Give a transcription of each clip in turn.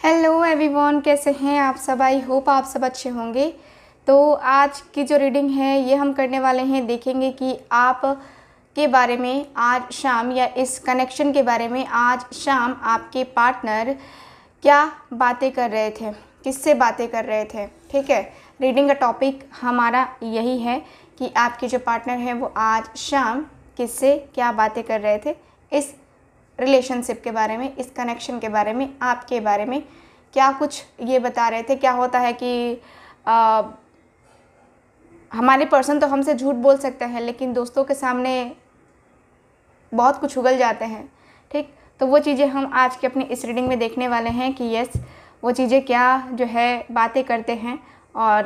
Hello everyone, कैसे हैं आप सब। आई होप आप सब अच्छे होंगे। तो आज की जो रीडिंग है ये हम करने वाले हैं, देखेंगे कि आप के बारे में आज शाम या इस कनेक्शन के बारे में आज शाम आपके पार्टनर क्या बातें कर रहे थे, किससे बातें कर रहे थे। ठीक है, रीडिंग का टॉपिक हमारा यही है कि आपके जो पार्टनर हैं वो आज शाम किससे क्या बातें कर रहे थे, इस रिलेशनशिप के बारे में, इस कनेक्शन के बारे में, आपके बारे में क्या कुछ ये बता रहे थे। क्या होता है कि हमारे पर्सन तो हमसे झूठ बोल सकते हैं, लेकिन दोस्तों के सामने बहुत कुछ उगल जाते हैं। ठीक, तो वो चीज़ें हम आज के अपनी इस रीडिंग में देखने वाले हैं कि यस, वो चीज़ें क्या जो है बातें करते हैं और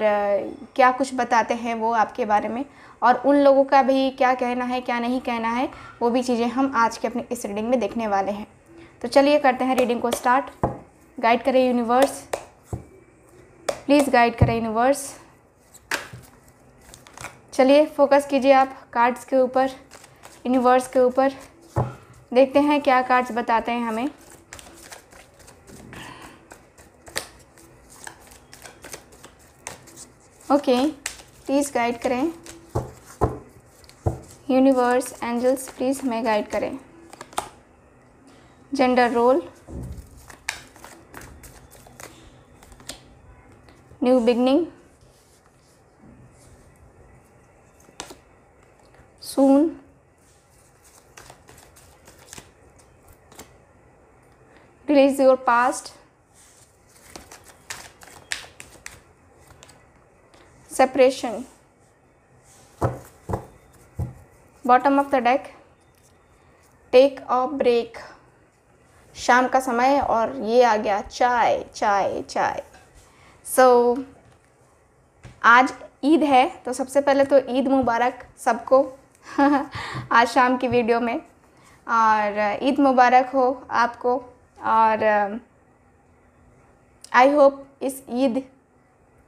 क्या कुछ बताते हैं वो आपके बारे में, और उन लोगों का भी क्या कहना है क्या नहीं कहना है, वो भी चीज़ें हम आज के अपनी इस रीडिंग में देखने वाले हैं। तो चलिए करते हैं रीडिंग को स्टार्ट। गाइड करें यूनिवर्स, प्लीज़ गाइड करें यूनिवर्स। चलिए फोकस कीजिए आप कार्ड्स के ऊपर, यूनिवर्स के ऊपर। देखते हैं क्या कार्ड्स बताते हैं हमें। ओके, प्लीज़ गाइड करें यूनिवर्स, एंजल्स प्लीज़ हमें गाइड करें। Gender role, new beginning, soon, release your past, separation, bottom of the deck, take a break, शाम का समय और ये आ गया चाय चाय चाय। सो आज ईद है, तो सबसे पहले तो ईद मुबारक सबको आज शाम की वीडियो में, और ईद मुबारक हो आपको। और आई होप इस ईद,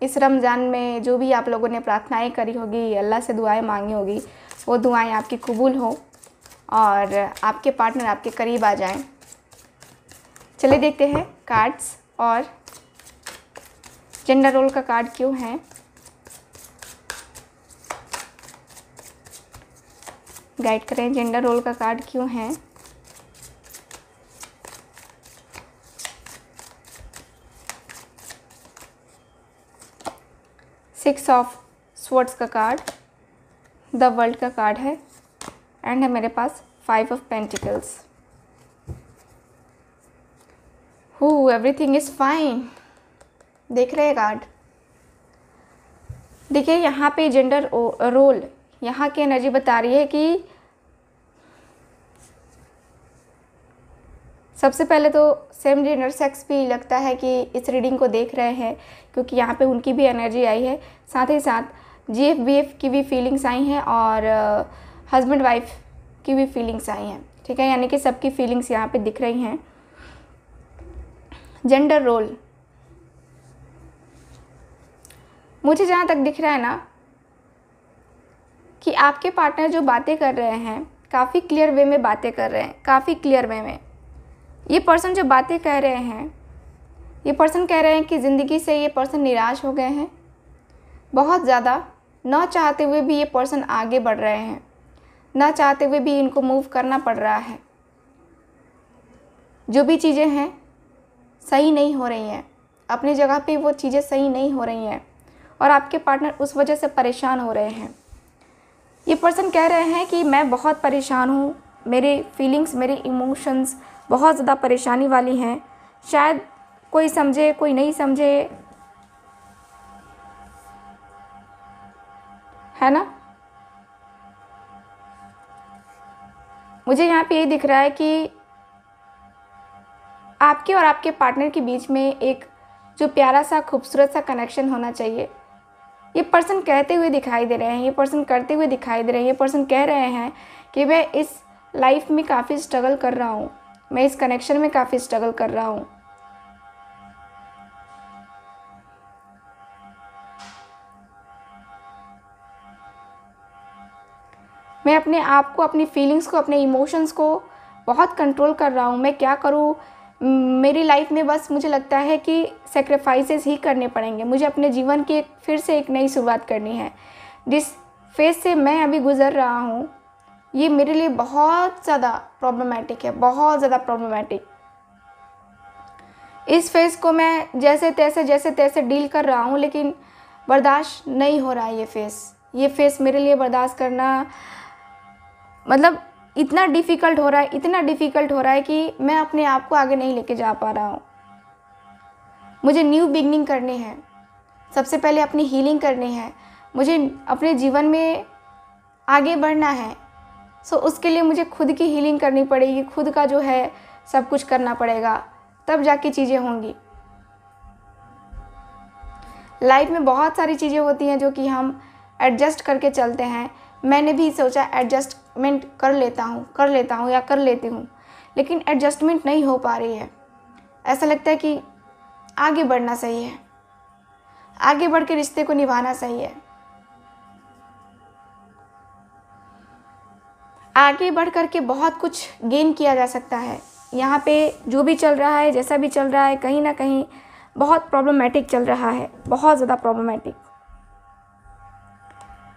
इस रमज़ान में जो भी आप लोगों ने प्रार्थनाएं करी होगी, अल्लाह से दुआएं मांगी होगी, वो दुआएं आपकी कबूल हो और आपके पार्टनर आपके करीब आ जाएं। चलिए देखते हैं कार्ड्स, और जेंडर रोल का कार्ड क्यों है। गाइड करें जेंडर रोल का कार्ड क्यों है। सिक्स ऑफ स्वॉर्ड्स का कार्ड, द वर्ल्ड का कार्ड है, एंड है मेरे पास फाइव ऑफ पेंटिकल्स। हु एवरीथिंग इज फाइन। देख रहे हैं कार्ड, देखिए यहाँ पे जेंडर रोल, यहाँ की एनर्जी बता रही है कि सबसे पहले तो सेम जेंडर सेक्स भी लगता है कि इस रीडिंग को देख रहे हैं, क्योंकि यहाँ पे उनकी भी एनर्जी आई है। साथ ही साथ जीएफ बीएफ की भी फीलिंग्स आई हैं और हस्बैंड वाइफ की भी फीलिंग्स आई हैं। ठीक है, यानी कि सबकी फीलिंग्स यहाँ पे दिख रही हैं। जेंडर रोल, मुझे जहाँ तक दिख रहा है ना कि आपके पार्टनर जो बातें कर रहे हैं काफ़ी क्लियर वे में बातें कर रहे हैं, काफ़ी क्लियर वे में। ये पर्सन जो बातें कह रहे हैं, ये पर्सन कह रहे हैं कि ज़िंदगी से ये पर्सन निराश हो गए हैं बहुत ज़्यादा। ना चाहते हुए भी ये पर्सन आगे बढ़ रहे हैं, ना चाहते हुए भी इनको मूव करना पड़ रहा है। जो भी चीज़ें हैं सही नहीं हो रही हैं, अपनी जगह पे वो चीज़ें सही नहीं हो रही हैं, और आपके पार्टनर उस वजह से परेशान हो रहे हैं। ये पर्सन कह रहे हैं कि मैं बहुत परेशान हूँ, मेरे फीलिंग्स, मेरे इमोशंस बहुत ज़्यादा परेशानी वाली हैं। शायद कोई समझे कोई नहीं समझे, है ना। मुझे यहाँ पे ये दिख रहा है कि आपके और आपके पार्टनर के बीच में एक जो प्यारा सा खूबसूरत सा कनेक्शन होना चाहिए, ये पर्सन कहते हुए दिखाई दे रहे हैं, ये पर्सन करते हुए दिखाई दे रहे हैं। ये पर्सन कह रहे हैं कि मैं इस लाइफ में काफ़ी स्ट्रगल कर रहा हूँ, मैं इस कनेक्शन में काफ़ी स्ट्रगल कर रहा हूँ। मैं अपने आप को, अपनी फीलिंग्स को, अपने इमोशंस को बहुत कंट्रोल कर रहा हूँ। मैं क्या करूँ, मेरी लाइफ में बस मुझे लगता है कि सेक्रीफाइसेस ही करने पड़ेंगे। मुझे अपने जीवन की फिर से एक नई शुरुआत करनी है। जिस फेज़ से मैं अभी गुज़र रहा हूँ ये मेरे लिए बहुत ज़्यादा प्रॉब्लमेटिक है, बहुत ज़्यादा प्रॉब्लमेटिक। इस फेज़ को मैं जैसे तैसे डील कर रहा हूँ, लेकिन बर्दाश्त नहीं हो रहा है ये फेज़ मेरे लिए बर्दाश्त करना मतलब इतना डिफ़िकल्ट हो रहा है कि मैं अपने आप को आगे नहीं लेके जा पा रहा हूँ। मुझे न्यू बिगनिंग करनी है, सबसे पहले अपनी हीलिंग करनी है, मुझे अपने जीवन में आगे बढ़ना है। सो उसके लिए मुझे खुद की हीलिंग करनी पड़ेगी, खुद का जो है सब कुछ करना पड़ेगा, तब जाके चीज़ें होंगी। लाइफ में बहुत सारी चीज़ें होती हैं जो कि हम एडजस्ट करके चलते हैं। मैंने भी सोचा एडजस्टमेंट कर लेता हूँ या कर लेती हूँ, लेकिन एडजस्टमेंट नहीं हो पा रही है। ऐसा लगता है कि आगे बढ़ना सही है, आगे बढ़ के रिश्ते को निभाना सही है। आगे बढ़ कर के बहुत कुछ गेन किया जा सकता है। यहाँ पे जो भी चल रहा है, जैसा भी चल रहा है, कहीं ना कहीं बहुत प्रॉब्लमेटिक चल रहा है, बहुत ज़्यादा प्रॉब्लमेटिक।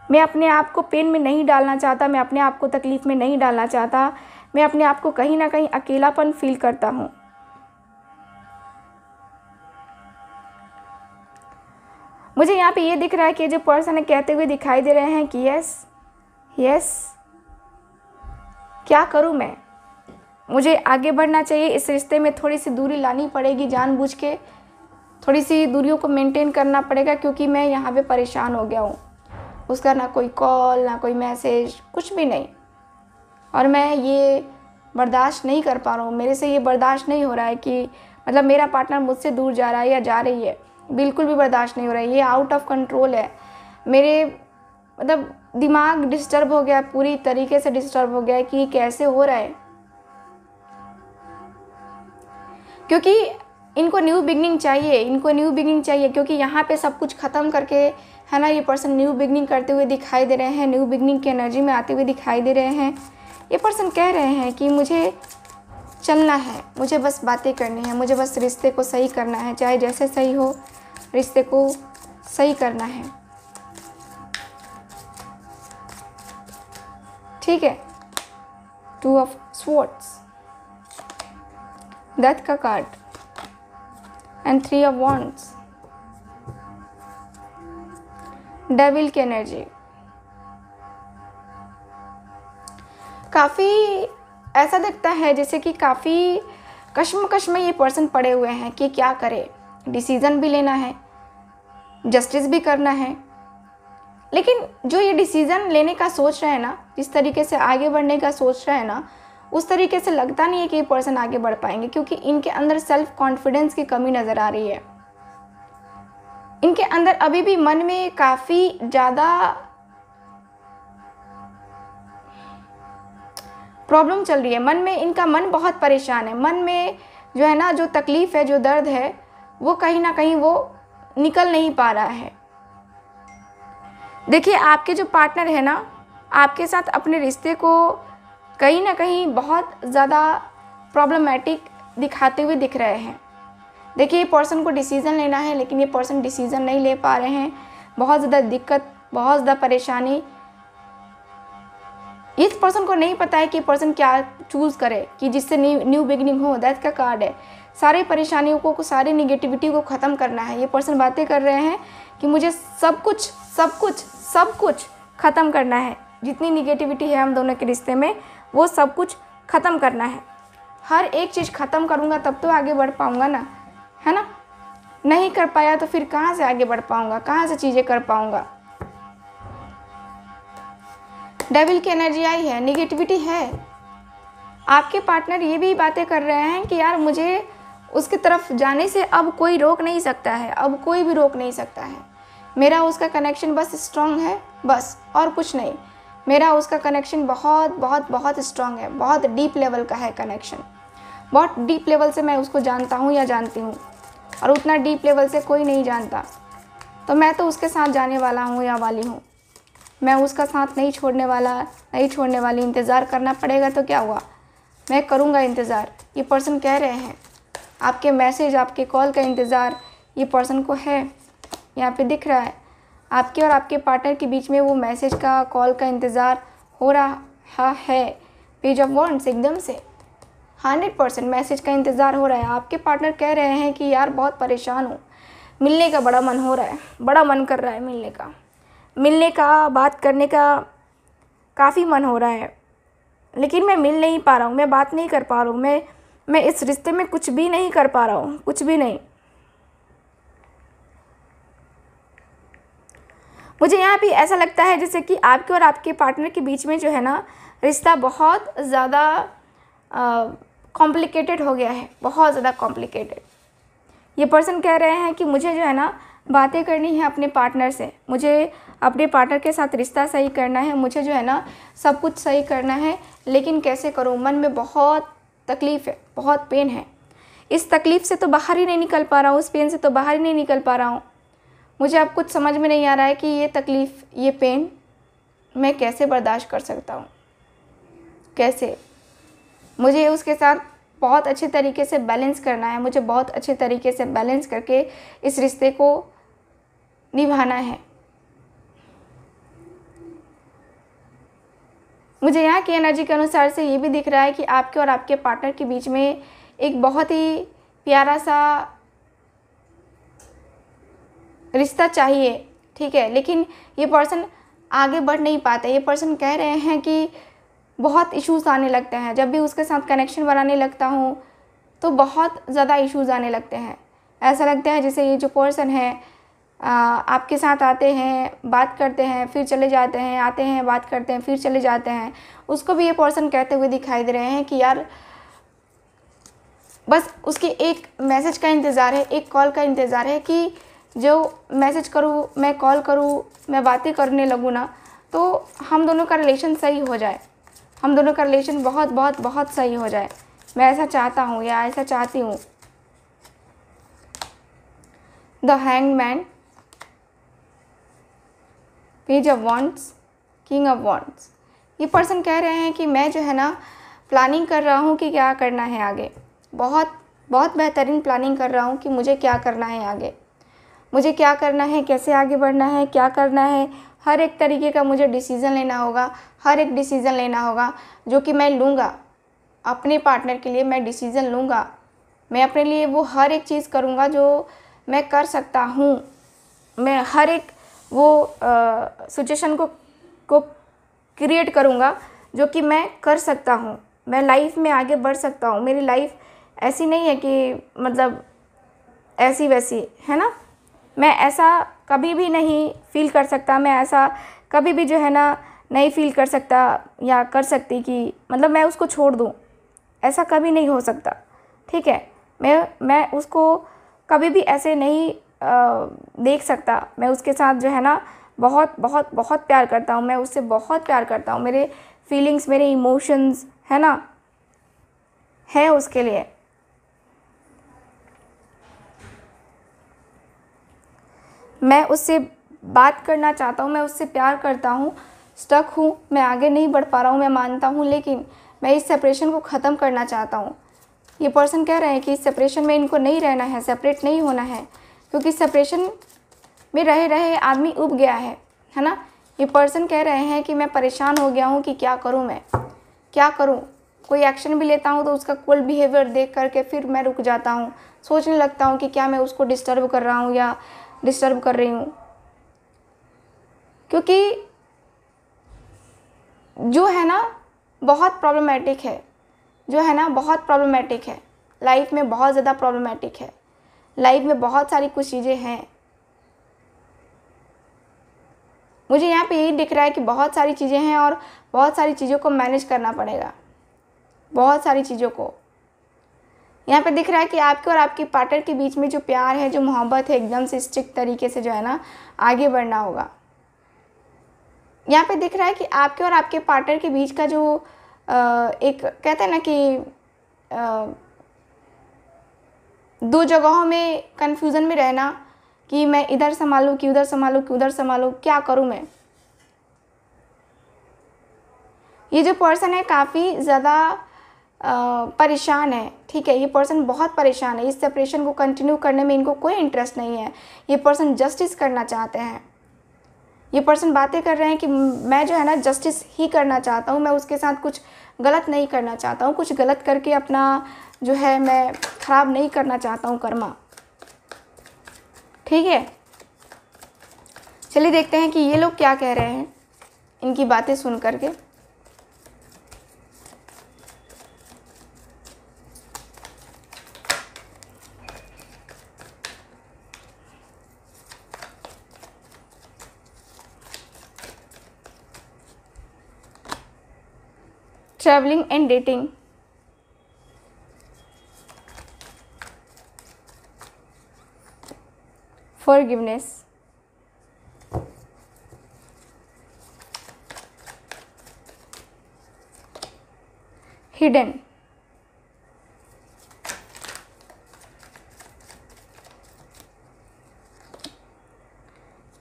मैं अपने आप को पेन में नहीं डालना चाहता, मैं अपने आप को तकलीफ़ में नहीं डालना चाहता। मैं अपने आप को कहीं ना कहीं अकेलापन फील करता हूँ। मुझे यहाँ पे ये दिख रहा है कि जो पर्सन है कहते हुए दिखाई दे रहे हैं कि यस क्या करूँ मैं, मुझे आगे बढ़ना चाहिए, इस रिश्ते में थोड़ी सी दूरी लानी पड़ेगी, जानबूझ के थोड़ी सी दूरियों को मेंटेन करना पड़ेगा, क्योंकि मैं यहाँ पे परेशान हो गया हूँ। उसका ना कोई कॉल, ना कोई मैसेज, कुछ भी नहीं, और मैं ये बर्दाश्त नहीं कर पा रहा हूँ। मेरे से ये बर्दाश्त नहीं हो रहा है कि मतलब मेरा पार्टनर मुझसे दूर जा रहा है या जा रही है, बिल्कुल भी बर्दाश्त नहीं हो रहा है। ये आउट ऑफ कंट्रोल है। मेरे मतलब दिमाग डिस्टर्ब हो गया, पूरी तरीके से डिस्टर्ब हो गया है कि ये कैसे हो रहा है, क्योंकि इनको न्यू बिगनिंग चाहिए, क्योंकि यहाँ पे सब कुछ ख़त्म करके है ना, ये पर्सन न्यू बिगनिंग करते हुए दिखाई दे रहे हैं, न्यू बिगनिंग की एनर्जी में आते हुए दिखाई दे रहे हैं। ये पर्सन कह रहे हैं कि मुझे चलना है, मुझे बस बातें करनी है, मुझे बस रिश्ते को सही करना है, चाहे जैसे सही हो रिश्ते को सही करना है। ठीक है। 2 ऑफ स्वॉर्ड्स, डेथ का card and 3 of wands, devil की एनर्जी। काफ़ी ऐसा दिखता है जैसे कि काफ़ी कश्मकश में ये पर्सन पड़े हुए हैं कि क्या करे। डिसीज़न भी लेना है, जस्टिस भी करना है, लेकिन जो ये डिसीज़न लेने का सोच रहे हैं ना, जिस तरीके से आगे बढ़ने का सोच रहे हैं ना, उस तरीके से लगता नहीं है कि ये पर्सन आगे बढ़ पाएंगे, क्योंकि इनके अंदर सेल्फ कॉन्फिडेंस की कमी नज़र आ रही है। इनके अंदर अभी भी मन में काफ़ी ज़्यादा प्रॉब्लम चल रही है। मन में इनका मन बहुत परेशान है। मन में जो है ना, जो तकलीफ़ है, जो दर्द है, वो कहीं ना कहीं वो निकल नहीं पा रहा है। देखिए, आपके जो पार्टनर है ना, आपके साथ अपने रिश्ते को कहीं ना कहीं बहुत ज़्यादा प्रॉब्लमेटिक दिखाते हुए दिख रहे हैं। देखिए, ये पर्सन को डिसीज़न लेना है, लेकिन ये पर्सन डिसीज़न नहीं ले पा रहे हैं। बहुत ज़्यादा दिक्कत, बहुत ज़्यादा परेशानी। इस पर्सन को नहीं पता है कि पर्सन क्या चूज़ करे कि जिससे न्यू बिगिनिंग हो। डेथ का कार्ड है। सारी परेशानियों को, सारी निगेटिविटी को ख़त्म करना है। ये पर्सन बातें कर रहे हैं कि मुझे सब कुछ ख़त्म करना है। जितनी निगेटिविटी है हम दोनों के रिश्ते में, वो सब कुछ ख़त्म करना है। हर एक चीज़ ख़त्म करूँगा तब तो आगे बढ़ पाऊँगा ना, है ना। नहीं कर पाया तो फिर कहाँ से आगे बढ़ पाऊँगा, कहाँ से चीज़ें कर पाऊँगा। डेविल की एनर्जी आई है, निगेटिविटी है। आपके पार्टनर ये भी बातें कर रहे हैं कि यार मुझे उसकी तरफ जाने से अब कोई रोक नहीं सकता है, अब कोई भी रोक नहीं सकता है। मेरा उसका कनेक्शन बस स्ट्रॉन्ग है, बस और कुछ नहीं। मेरा उसका कनेक्शन बहुत बहुत बहुत स्ट्रॉन्ग है, बहुत डीप लेवल का है कनेक्शन। बहुत डीप लेवल से मैं उसको जानता हूँ या जानती हूँ, और उतना डीप लेवल से कोई नहीं जानता। तो मैं तो उसके साथ जाने वाला हूँ या वाली हूँ। मैं उसका साथ नहीं छोड़ने वाली। इंतज़ार करना पड़ेगा तो क्या हुआ, मैं करूँगा इंतज़ार। ये पर्सन कह रहे हैं आपके मैसेज, आपके कॉल का इंतज़ार ये पर्सन को है। यहाँ पे दिख रहा है आपके और आपके पार्टनर के बीच में वो मैसेज का, कॉल का इंतज़ार हो रहा है। पेज ऑफ वॉन्ड्स एकदम से 100% मैसेज का इंतज़ार हो रहा है। आपके पार्टनर कह रहे हैं कि यार बहुत परेशान हूँ, मिलने का बड़ा मन हो रहा है, बड़ा मन कर रहा है मिलने का, बात करने का काफ़ी मन हो रहा है, लेकिन मैं मिल नहीं पा रहा हूँ, मैं बात नहीं कर पा रहा हूँ, मैं इस रिश्ते में कुछ भी नहीं कर पा रहा हूँ, कुछ भी नहीं। मुझे यहाँ पे ऐसा लगता है जैसे कि आपके और आपके पार्टनर के बीच में जो है ना रिश्ता बहुत ज़्यादा कॉम्प्लिकेटेड हो गया है, बहुत ज़्यादा कॉम्प्लिकेटेड। ये पर्सन कह रहे हैं कि मुझे जो है ना बातें करनी है अपने पार्टनर से, मुझे अपने पार्टनर के साथ रिश्ता सही करना है, मुझे जो है ना सब कुछ सही करना है, लेकिन कैसे करूँ? मन में बहुत तकलीफ़ है, बहुत पेन है। इस तकलीफ़ से तो बाहर ही नहीं निकल पा रहा हूँ, उस पेन से तो बाहर ही नहीं निकल पा रहा हूँ। मुझे अब कुछ समझ में नहीं आ रहा है कि ये तकलीफ़, ये पेन मैं कैसे बर्दाश्त कर सकता हूँ, कैसे? मुझे उसके साथ बहुत अच्छे तरीके से बैलेंस करना है, मुझे बहुत अच्छे तरीके से बैलेंस करके इस रिश्ते को निभाना है। मुझे यहाँ की एनर्जी के अनुसार से ये भी दिख रहा है कि आपके और आपके पार्टनर के बीच में एक बहुत ही प्यारा सा रिश्ता चाहिए, ठीक है, लेकिन ये पर्सन आगे बढ़ नहीं पाते। ये पर्सन कह रहे हैं कि बहुत इश्यूज़ आने लगते हैं, जब भी उसके साथ कनेक्शन बनाने लगता हूँ तो बहुत ज़्यादा इश्यूज़ आने लगते हैं। ऐसा लगता है जैसे ये जो पर्सन है आपके साथ आते हैं, बात करते हैं, फिर चले जाते हैं, आते हैं, बात करते हैं, फिर चले जाते हैं। उसको भी ये पर्सन कहते हुए दिखाई दे रहे हैं कि यार बस उसके एक मैसेज का इंतज़ार है, एक कॉल का इंतज़ार है कि जो मैसेज करूँ, मैं कॉल करूँ, मैं बातें करने लगूँ ना तो हम दोनों का रिलेशन सही हो जाए, हम दोनों का रिलेशन बहुत बहुत बहुत सही हो जाए। मैं ऐसा चाहता हूँ या ऐसा चाहती हूँ। The hanged man, page of wands, king of wands. ये पर्सन कह रहे हैं कि मैं जो है ना प्लानिंग कर रहा हूँ कि क्या करना है आगे, बहुत बहुत बेहतरीन प्लानिंग कर रहा हूँ कि मुझे क्या करना है आगे, मुझे क्या करना है, कैसे आगे बढ़ना है, क्या करना है। हर एक तरीके का मुझे डिसीज़न लेना होगा, हर एक डिसीज़न लेना होगा जो कि मैं लूँगा अपने पार्टनर के लिए। मैं डिसीज़न लूँगा, मैं अपने लिए वो हर एक चीज़ करूँगा जो मैं कर सकता हूँ। मैं हर एक वो सिचुएशन को क्रिएट करूँगा जो कि मैं कर सकता हूँ, मैं लाइफ में आगे बढ़ सकता हूँ। मेरी लाइफ ऐसी नहीं है कि मतलब ऐसी वैसी, है ना। मैं ऐसा कभी भी नहीं फील कर सकता, मैं ऐसा कभी भी जो है ना नहीं फील कर सकता या कर सकती कि मतलब मैं उसको छोड़ दूँ, ऐसा कभी नहीं हो सकता, ठीक है। मैं उसको कभी भी ऐसे नहीं देख सकता। मैं उसके साथ जो है ना बहुत बहुत बहुत प्यार करता हूँ, मैं उससे बहुत प्यार करता हूँ। मेरे फीलिंग्स, मेरे इमोशंस है ना, है उसके लिए। मैं उससे बात करना चाहता हूँ, मैं उससे प्यार करता हूँ, स्टक हूँ, मैं आगे नहीं बढ़ पा रहा हूँ, मैं मानता हूँ, लेकिन मैं इस सेपरेशन को ख़त्म करना चाहता हूँ। ये पर्सन कह रहे हैं कि इस सेपरेशन में इनको नहीं रहना है, सेपरेट नहीं होना है, क्योंकि सेपरेशन में रहे रहे आदमी उब गया है ना। ये पर्सन कह रहे हैं कि मैं परेशान हो गया हूँ कि क्या करूँ, मैं क्या करूँ। कोई एक्शन भी लेता हूँ तो उसका कोल्ड बिहेवियर देख करके फिर मैं रुक जाता हूँ, सोचने लगता हूँ कि क्या मैं उसको डिस्टर्ब कर रहा हूँ या डिस्टर्ब कर रही हूँ। क्योंकि जो है ना बहुत प्रॉब्लमेटिक है, जो है ना बहुत प्रॉब्लमेटिक है, लाइफ में बहुत ज़्यादा प्रॉब्लमेटिक है। लाइफ में बहुत सारी कुछ चीज़ें हैं। मुझे यहाँ पे यही दिख रहा है कि बहुत सारी चीज़ें हैं और बहुत सारी चीज़ों को मैनेज करना पड़ेगा, बहुत सारी चीज़ों को। यहाँ पे दिख रहा है कि आपके और आपके पार्टनर के बीच में जो प्यार है, जो मोहब्बत है, एकदम से स्ट्रिक्ट तरीके से जो है ना आगे बढ़ना होगा। यहाँ पे दिख रहा है कि आपके और आपके पार्टनर के बीच का जो एक कहते हैं ना कि दो जगहों में कन्फ्यूज़न में रहना कि मैं इधर संभालूं कि उधर संभालूं कि उधर संभालूं, क्या करूं मैं। ये जो पर्सन है काफ़ी ज़्यादा परेशान है, ठीक है। ये पर्सन बहुत परेशान है, इस सेपरेशन को कंटिन्यू करने में इनको कोई इंटरेस्ट नहीं है। ये पर्सन जस्टिस करना चाहते हैं। ये पर्सन बातें कर रहे हैं कि मैं जो है ना जस्टिस ही करना चाहता हूँ, मैं उसके साथ कुछ गलत नहीं करना चाहता हूँ, कुछ गलत करके अपना जो है मैं ख़राब नहीं करना चाहता हूँ कर्मा, ठीक है। चलिए देखते हैं कि ये लोग क्या कह रहे हैं इनकी बातें सुन करके। Travelling and dating, forgiveness, hidden,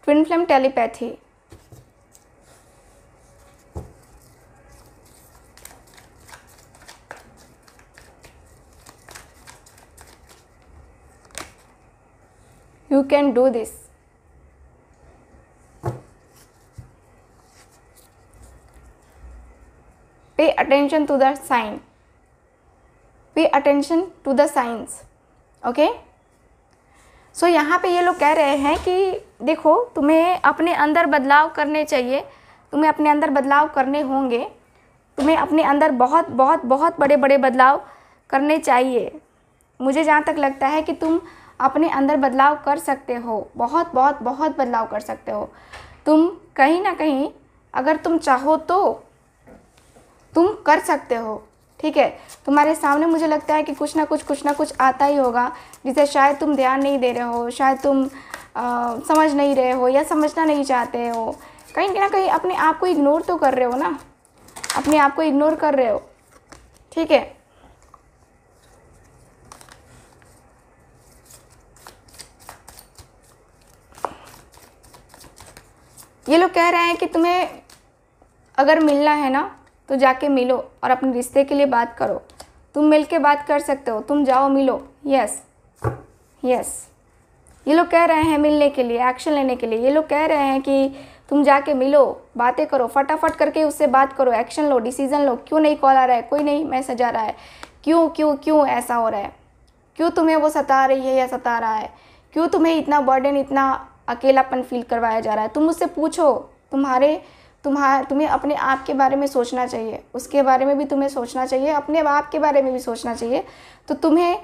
twin flame telepathy, you can do this, pay attention to the sign, pay attention to the signs, okay. So यहाँ पे ये लोग कह रहे हैं कि देखो तुम्हें अपने अंदर बदलाव करने चाहिए, तुम्हें अपने अंदर बदलाव करने होंगे, तुम्हें अपने अंदर बहुत बहुत बहुत बड़े बड़े बदलाव करने चाहिए। मुझे जहाँ तक लगता है कि तुम अपने अंदर बदलाव कर सकते हो, बहुत बहुत बहुत बदलाव कर सकते हो। तुम कहीं ना कहीं अगर तुम चाहो तो तुम कर सकते हो, ठीक है। तुम्हारे सामने मुझे लगता है कि कुछ ना कुछ आता ही होगा जिसे शायद तुम ध्यान नहीं दे रहे हो, शायद तुम समझ नहीं रहे हो या समझना नहीं चाहते हो। कहीं ना कहीं अपने आप को इग्नोर तो कर रहे हो ना, अपने आप को इग्नोर कर रहे हो, ठीक है। ये लोग कह रहे हैं कि तुम्हें अगर मिलना है ना तो जाके मिलो और अपने रिश्ते के लिए बात करो। तुम मिल के बात कर सकते हो, तुम जाओ मिलो। यस यस, ये लोग कह रहे हैं मिलने के लिए, एक्शन लेने के लिए। ये लोग कह रहे हैं कि तुम जाके मिलो, बातें करो, फटाफट करके उससे बात करो, एक्शन लो, डिसीजन लो। क्यों नहीं कॉल आ रहा है, कोई नहीं मैसेज आ रहा है, क्यों क्यों क्यों ऐसा हो रहा है, क्यों तुम्हें वो सता रही है या सता रहा है, क्यों तुम्हें इतना बर्डन, इतना अकेलापन फील करवाया जा रहा है। तुम मुझसे पूछो, तुम्हें अपने आप के बारे में सोचना चाहिए, उसके बारे में भी तुम्हें सोचना चाहिए, अपने आप के बारे में भी सोचना चाहिए। तो तुम्हें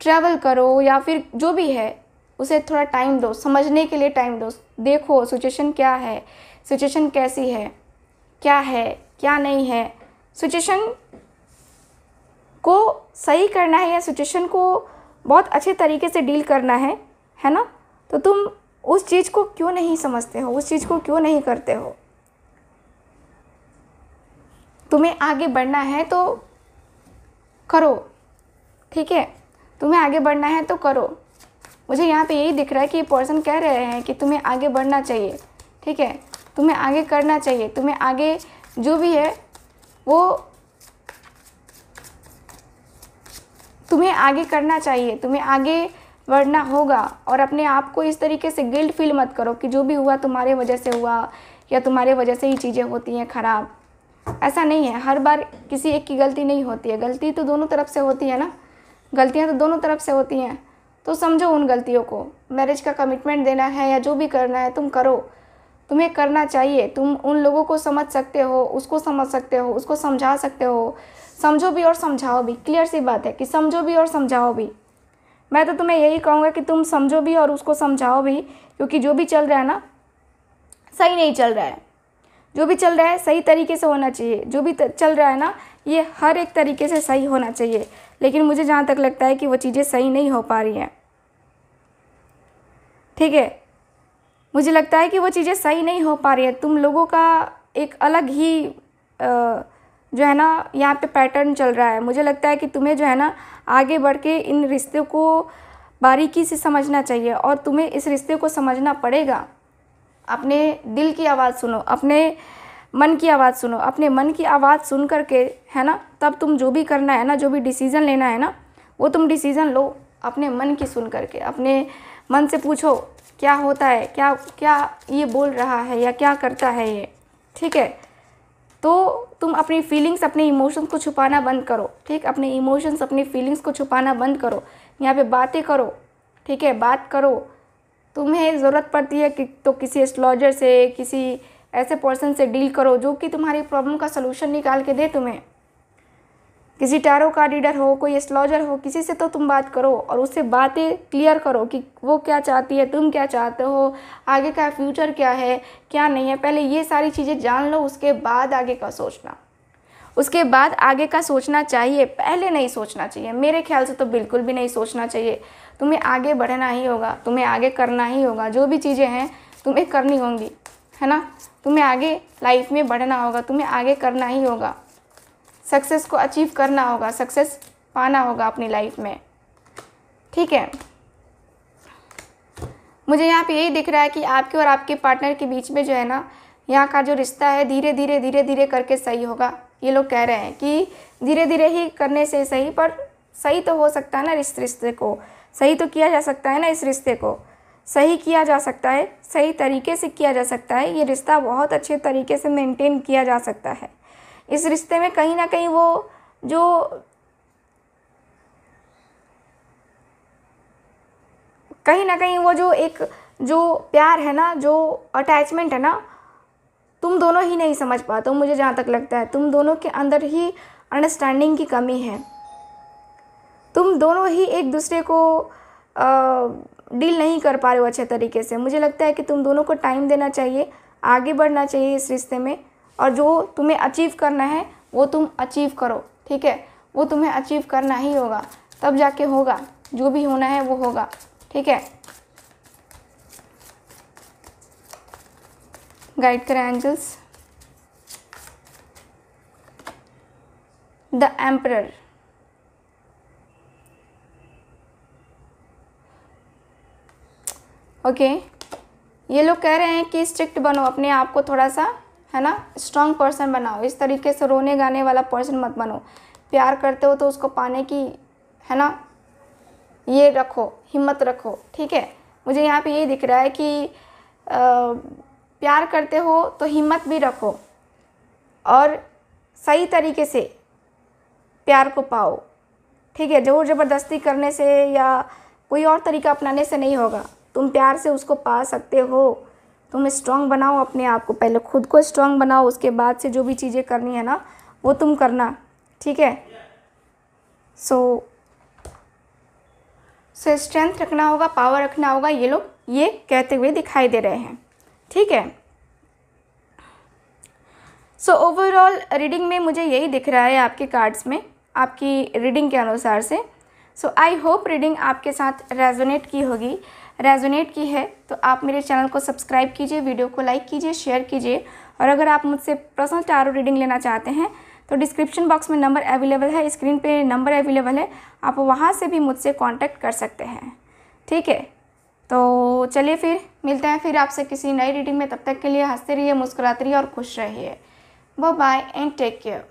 ट्रैवल करो या फिर जो भी है उसे थोड़ा टाइम दो, समझने के लिए टाइम दो। देखो सिचुएशन क्या है, सिचुएशन कैसी है क्या नहीं है, सिचुएशन को सही करना है या सिचुएशन को बहुत अच्छे तरीके से डील करना है ना। तो तुम उस चीज़ को क्यों नहीं समझते हो, उस चीज़ को क्यों नहीं करते हो। तुम्हें आगे बढ़ना है तो करो, ठीक है। तुम्हें आगे बढ़ना है तो करो। मुझे यहाँ पे यही दिख रहा है कि ये पर्सन कह रहे हैं कि तुम्हें आगे बढ़ना चाहिए, ठीक है। तुम्हें आगे करना चाहिए, तुम्हें आगे जो भी है वो तुम्हें आगे करना चाहिए, तुम्हें आगे बढ़ना होगा। और अपने आप को इस तरीके से गिल्ट फील मत करो कि जो भी हुआ तुम्हारे वजह से हुआ या तुम्हारे वजह से ही चीज़ें होती हैं ख़राब। ऐसा नहीं है, हर बार किसी एक की गलती नहीं होती है, गलती तो दोनों तरफ से होती है ना, गलतियाँ तो दोनों तरफ से होती हैं। तो समझो उन गलतियों को। मैरिज का कमिटमेंट देना है या जो भी करना है तुम करो, तुम्हें करना चाहिए। तुम उन लोगों को समझ सकते हो, उसको समझ सकते हो, उसको समझा सकते हो। समझो भी और समझाओ भी, क्लियर सी बात है कि समझो भी और समझाओ भी। मैं तो तुम्हें यही कहूँगा कि तुम समझो भी और उसको समझाओ भी, क्योंकि जो भी चल रहा है ना सही नहीं चल रहा है। जो भी चल रहा है सही तरीके से होना चाहिए, जो भी चल रहा है ना ये हर एक तरीके से सही होना चाहिए। लेकिन मुझे जहाँ तक लगता है कि वो चीज़ें सही नहीं हो पा रही हैं, ठीक है। मुझे लगता है कि वो चीज़ें सही नहीं हो पा रही है। तुम लोगों का एक अलग ही जो है ना यहाँ पे पैटर्न चल रहा है। मुझे लगता है कि तुम्हें जो है ना आगे बढ़ के इन रिश्तों को बारीकी से समझना चाहिए और तुम्हें इस रिश्ते को समझना पड़ेगा। अपने दिल की आवाज़ सुनो, अपने मन की आवाज़ सुनो, अपने मन की आवाज़ सुन करके, है ना, तब तुम जो भी करना है ना, जो भी डिसीज़न लेना है ना, वो तुम डिसीज़न लो अपने मन की सुन करके। अपने मन से पूछो क्या होता है, क्या क्या ये बोल रहा है या क्या करता है ये, ठीक है। तो तुम अपनी फीलिंग्स, अपने इमोशंस को छुपाना बंद करो, ठीक। अपने इमोशंस, अपनी फीलिंग्स को छुपाना बंद करो। यहाँ पे बातें करो, ठीक है, बात करो। तुम्हें ज़रूरत पड़ती है कि तो किसी एस्ट्रोलॉजर से, किसी ऐसे पर्सन से डील करो जो कि तुम्हारी प्रॉब्लम का सलूशन निकाल के दे तुम्हें। किसी टैरो कार्ड रीडर हो, कोई एस्ट्रोलॉजर हो, किसी से तो तुम बात करो और उससे बातें क्लियर करो कि वो क्या चाहती है, तुम क्या चाहते हो, आगे का फ्यूचर क्या है, क्या नहीं है। पहले ये सारी चीज़ें जान लो, उसके बाद आगे का सोचना। उसके बाद आगे का सोचना चाहिए, पहले नहीं सोचना चाहिए। मेरे ख्याल से तो बिल्कुल भी नहीं सोचना चाहिए। तुम्हें आगे बढ़ना ही होगा, तुम्हें आगे करना ही होगा। जो भी चीज़ें हैं तुम्हें करनी होंगी, है ना। तुम्हें आगे लाइफ में बढ़ना होगा, तुम्हें आगे करना ही होगा। सक्सेस को अचीव करना होगा, सक्सेस पाना होगा अपनी लाइफ में, ठीक है। मुझे यहाँ पे यही दिख रहा है कि आपके और आपके पार्टनर के बीच में जो है ना, यहाँ का जो रिश्ता है धीरे धीरे करके सही होगा। ये लोग कह रहे हैं कि धीरे धीरे ही करने से सही, पर सही तो हो सकता है ना, इस रिश्ते को सही तो किया जा सकता है ना, इस रिश्ते को सही किया जा सकता है, सही तरीके से किया जा सकता है। ये रिश्ता बहुत अच्छे तरीके से मेंटेन किया जा सकता है। इस रिश्ते में कहीं ना कहीं वो जो एक जो प्यार है ना, जो अटैचमेंट है ना, तुम दोनों ही नहीं समझ पाते हो। मुझे जहाँ तक लगता है तुम दोनों के अंदर ही अंडरस्टैंडिंग की कमी है। तुम दोनों ही एक दूसरे को डील नहीं कर पा रहे हो अच्छे तरीके से। मुझे लगता है कि तुम दोनों को टाइम देना चाहिए, आगे बढ़ना चाहिए इस रिश्ते में, और जो तुम्हें अचीव करना है वो तुम अचीव करो, ठीक है। वो तुम्हें अचीव करना ही होगा, तब जाके होगा, जो भी होना है वो होगा, ठीक है। गाइड करें एंजल्स। The emperor, okay. ये लोग कह रहे हैं कि स्ट्रिक्ट बनो, अपने आप को थोड़ा सा, है ना, स्ट्रॉन्ग पर्सन बनाओ। इस तरीके से रोने गाने वाला पर्सन मत बनो। प्यार करते हो तो उसको पाने की, है ना, ये रखो, हिम्मत रखो, ठीक है। मुझे यहाँ पे ये दिख रहा है कि प्यार करते हो तो हिम्मत भी रखो और सही तरीके से प्यार को पाओ, ठीक है। ज़ोर ज़बरदस्ती करने से या कोई और तरीका अपनाने से नहीं होगा। तुम प्यार से उसको पा सकते हो। तुम स्ट्रॉन्ग बनाओ अपने आप को, पहले खुद को स्ट्रॉन्ग बनाओ, उसके बाद से जो भी चीज़ें करनी है ना वो तुम करना, ठीक है। सो स्ट्रेंथ रखना होगा, पावर रखना होगा, ये लोग ये कहते हुए दिखाई दे रहे हैं, ठीक है। सो ओवरऑल रीडिंग में मुझे यही दिख रहा है आपके कार्ड्स में, आपकी रीडिंग के अनुसार से। सो आई होप रीडिंग आपके साथ रेजोनेट की होगी। रेजोनेट की है तो आप मेरे चैनल को सब्सक्राइब कीजिए, वीडियो को लाइक कीजिए, शेयर कीजिए। और अगर आप मुझसे पर्सनल टैरो रीडिंग लेना चाहते हैं तो डिस्क्रिप्शन बॉक्स में नंबर अवेलेबल है, स्क्रीन पे नंबर अवेलेबल है, आप वहाँ से भी मुझसे कांटेक्ट कर सकते हैं, ठीक है। तो चलिए फिर मिलते हैं फिर आपसे किसी नई रीडिंग में। तब तक के लिए हंसते रहिए, मुस्कुराते रहिए और खुश रहिए। Bye bye and take care.